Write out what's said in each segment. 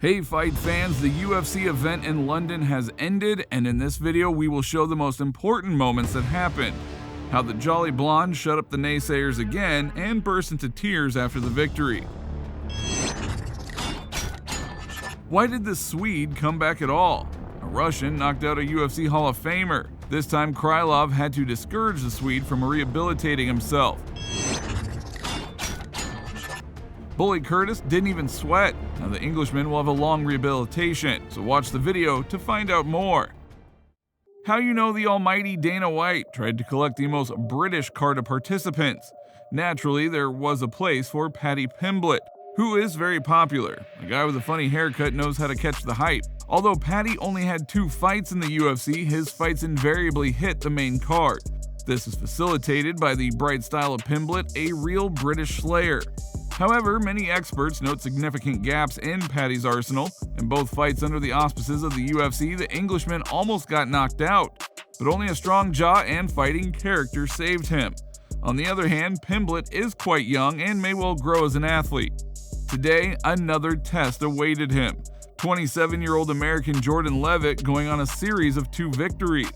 Hey fight fans, the UFC event in London has ended, and in this video we will show the most important moments that happened. How the Jolly Blond shut up the naysayers again and burst into tears after the victory. Why did the Swede come back at all? A Russian knocked out a UFC Hall of Famer. This time Krylov had to discourage the Swede from rehabilitating himself. Bully Curtis didn't even sweat. Now the Englishman will have a long rehabilitation, so watch the video to find out more. How you know the almighty Dana White tried to collect the most British card of participants. Naturally, there was a place for Paddy Pimblett, who is very popular. A guy with a funny haircut knows how to catch the hype. Although Paddy only had 2 fights in the UFC, his fights invariably hit the main card. This is facilitated by the bright style of Pimblett, a real British slayer. However, many experts note significant gaps in Paddy's arsenal. In both fights under the auspices of the UFC, the Englishman almost got knocked out, but only a strong jaw and fighting character saved him. On the other hand, Pimblett is quite young and may well grow as an athlete. Today, another test awaited him. 27-year-old American Jordan Levitt going on a series of 2 victories.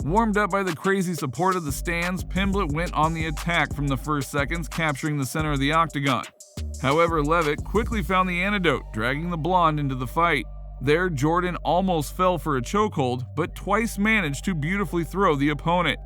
Warmed up by the crazy support of the stands, Pimblett went on the attack from the first seconds, capturing the center of the octagon. However, Levitt quickly found the antidote, dragging the Blonde into the fight. There, Jordan almost fell for a chokehold, but twice managed to beautifully throw the opponent.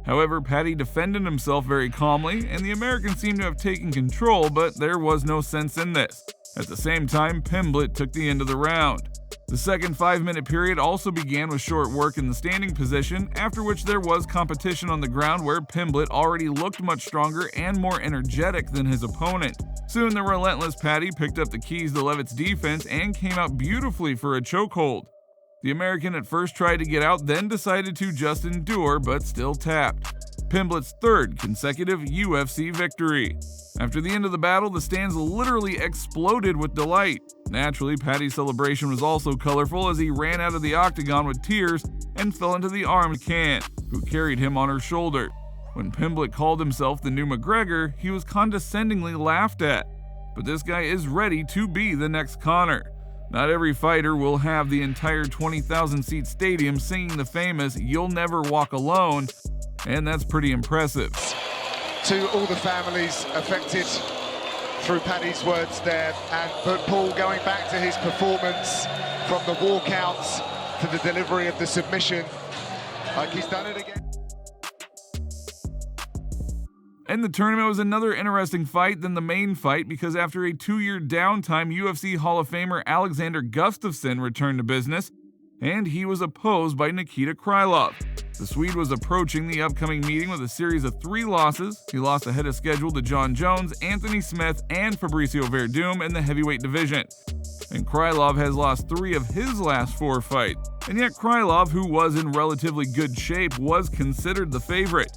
However, Paddy defended himself very calmly, and the American seemed to have taken control, but there was no sense in this. At the same time, Pimblett took the end of the round. The second 5-minute period also began with short work in the standing position, after which there was competition on the ground where Pimblett already looked much stronger and more energetic than his opponent. Soon the relentless Paddy picked up the keys to Levitt's defense and came out beautifully for a chokehold. The American at first tried to get out, then decided to just endure, but still tapped. Pimblett's 3rd consecutive UFC victory. After the end of the battle, the stands literally exploded with delight. Naturally, Paddy's celebration was also colorful as he ran out of the octagon with tears and fell into the arms of Can, who carried him on her shoulder. When Pimblett called himself the new McGregor, he was condescendingly laughed at. But this guy is ready to be the next Conor. Not every fighter will have the entire 20,000-seat stadium singing the famous "You'll Never Walk Alone," and that's pretty impressive. To all the families affected through Paddy's words there, but Paul, going back to his performance from the walkouts to the delivery of the submission, like he's done it again. And the tournament was another interesting fight than the main fight, because after a 2-year downtime, UFC Hall of Famer Alexander Gustafsson returned to business, and he was opposed by Nikita Krylov. The Swede was approaching the upcoming meeting with a series of 3 losses. He lost ahead of schedule to John Jones, Anthony Smith, and Fabricio Verdum in the heavyweight division. And Krylov has lost 3 of his last 4 fights. And yet Krylov, who was in relatively good shape, was considered the favorite.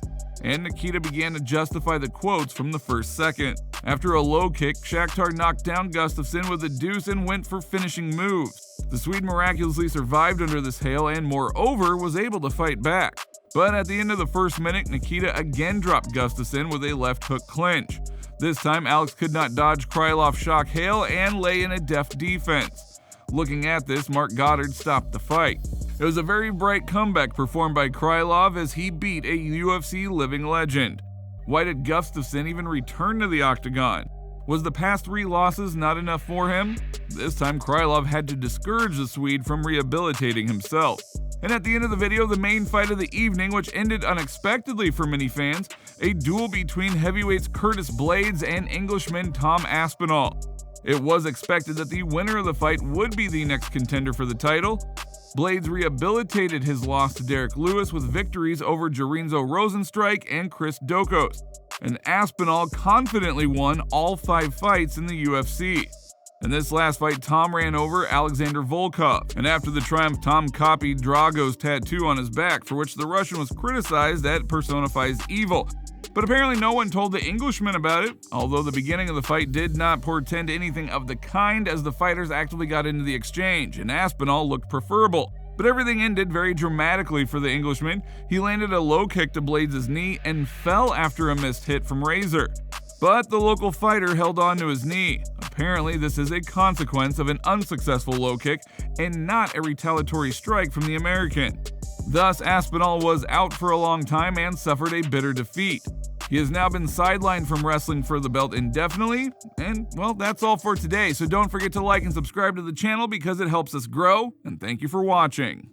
And Nikita began to justify the quotes from the first second. After a low kick, Shakhtar knocked down Gustafsson with a deuce and went for finishing moves. The Swede miraculously survived under this hail and, moreover, was able to fight back. But at the end of the first minute, Nikita again dropped Gustafsson with a left hook clinch. This time, Alex could not dodge Krylov's shock hail and lay in a deft defense. Looking at this, Mark Goddard stopped the fight. It was a very bright comeback performed by Krylov as he beat a UFC living legend. Why did Gustafsson even return to the octagon? Was the past 3 losses not enough for him? This time Krylov had to discourage the Swede from rehabilitating himself. And at the end of the video, the main fight of the evening, which ended unexpectedly for many fans, a duel between heavyweights Curtis Blaydes and Englishman Tom Aspinall. It was expected that the winner of the fight would be the next contender for the title. Blaydes rehabilitated his loss to Derek Lewis with victories over Jarinzo Rosenstrike and Chris Dokos, and Aspinall confidently won all 5 fights in the UFC. In this last fight, Tom ran over Alexander Volkov, and after the triumph, Tom copied Drago's tattoo on his back, for which the Russian was criticized that personifies evil. But apparently no one told the Englishman about it, although the beginning of the fight did not portend anything of the kind, as the fighters actively got into the exchange, and Aspinall looked preferable. But everything ended very dramatically for the Englishman. He landed a low kick to Blaydes' knee and fell after a missed hit from Razor. But the local fighter held on to his knee. Apparently, this is a consequence of an unsuccessful low kick and not a retaliatory strike from the American. Thus, Aspinall was out for a long time and suffered a bitter defeat. He has now been sidelined from wrestling for the belt indefinitely, and well, that's all for today, so don't forget to like and subscribe to the channel because it helps us grow, and thank you for watching.